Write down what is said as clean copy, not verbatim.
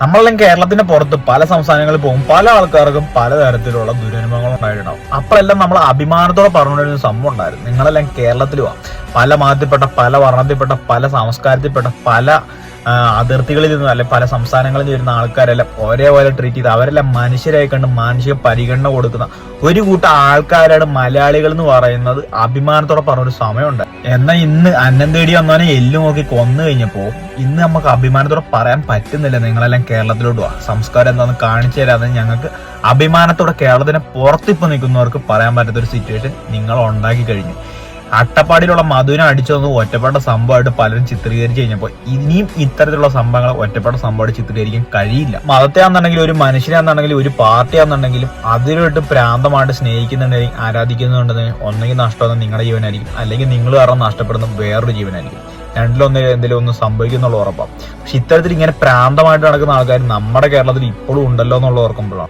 നമ്മളെല്ലാം കേരളത്തിന്റെ പുറത്ത് പല സംസ്ഥാനങ്ങളിൽ പോകും, പല ആൾക്കാർക്കും പലതരത്തിലുള്ള ദുരനുഭവങ്ങൾ ഉണ്ടായിട്ടുണ്ടാവും. അപ്പോഴെല്ലാം നമ്മൾ അഭിമാനത്തോടെ പറഞ്ഞുകൊണ്ടിരുന്ന സംഭവം ഉണ്ടായിരുന്നു, നിങ്ങളെല്ലാം കേരളത്തിലുവാ. പല മതത്തിൽപ്പെട്ട, പല വർണ്ണത്തിൽപ്പെട്ട, പല സംസ്കാരത്തിൽപ്പെട്ട, പല അതിർത്തികളിൽ നിന്ന് അല്ലെ പല സംസ്ഥാനങ്ങളിൽ നിന്ന് വരുന്ന ആൾക്കാരെല്ലാം ഒരേപോലെ ട്രീറ്റ് ചെയ്ത് അവരെല്ലാം മനുഷ്യരായി കണ്ട് മാനുഷിക പരിഗണന കൊടുക്കുന്ന ഒരു കൂട്ടം ആൾക്കാരാണ് മലയാളികൾ എന്ന് പറയുന്നത് അഭിമാനത്തോടെ പറഞ്ഞൊരു സമയമുണ്ട്. എന്നാൽ ഇന്ന് അന്നം തേടി വന്നവനെ എല്ലു നോക്കി കൊന്നു കഴിഞ്ഞപ്പോ ഇന്ന് നമുക്ക് അഭിമാനത്തോടെ പറയാൻ പറ്റുന്നില്ല, നിങ്ങളെല്ലാം കേരളത്തിലോട്ട് വാ, സംസ്കാരം എന്താണെന്ന് കാണിച്ചു തരാമെന്ന് ഞങ്ങൾക്ക് അഭിമാനത്തോടെ കേരളത്തിന് പുറത്തിപ്പോ നിൽക്കുന്നവർക്ക് പറയാൻ പറ്റാത്ത ഒരു സിറ്റുവേഷൻ നിങ്ങൾ ഉണ്ടാക്കി കഴിഞ്ഞു. അട്ടപ്പാടിയിലുള്ള മധുവിനെ അടിച്ചൊന്ന് ഒറ്റപ്പെട്ട സംഭവമായിട്ട് പലരും ചിത്രീകരിച്ചു കഴിഞ്ഞപ്പോൾ ഇനിയും ഇത്തരത്തിലുള്ള സംഭവങ്ങൾ ഒറ്റപ്പെട്ട സംഭവമായിട്ട് ചിത്രീകരിക്കാൻ കഴിയില്ല. മതത്തെയാണെന്നുണ്ടെങ്കിലും ഒരു മനുഷ്യനെയാണെന്നുണ്ടെങ്കിലും ഒരു പാർട്ടിയാണെന്നുണ്ടെങ്കിലും അതിലോട്ട് പ്രാന്തമായിട്ട് സ്നേഹിക്കുന്നുണ്ടെങ്കിൽ ആരാധിക്കുന്നുണ്ടെങ്കിൽ ഒന്നെങ്കിൽ നഷ്ടം നിങ്ങളുടെ ജീവനായിരിക്കും, അല്ലെങ്കിൽ നിങ്ങൾ കാരണം നഷ്ടപ്പെടുന്ന വേറൊരു ജീവനായിരിക്കും. രണ്ടിലൊന്നും എന്തെങ്കിലും ഒന്ന് സംഭവിക്കുന്നുള്ള ഉറപ്പാണ്. പക്ഷെ ഇത്തരത്തിൽ ഇങ്ങനെ പ്രാന്തമായിട്ട് നടക്കുന്ന ആൾക്കാർ നമ്മുടെ കേരളത്തിൽ ഇപ്പോഴും ഉണ്ടല്ലോ എന്നുള്ള ഓർക്കുമ്പോഴാണ്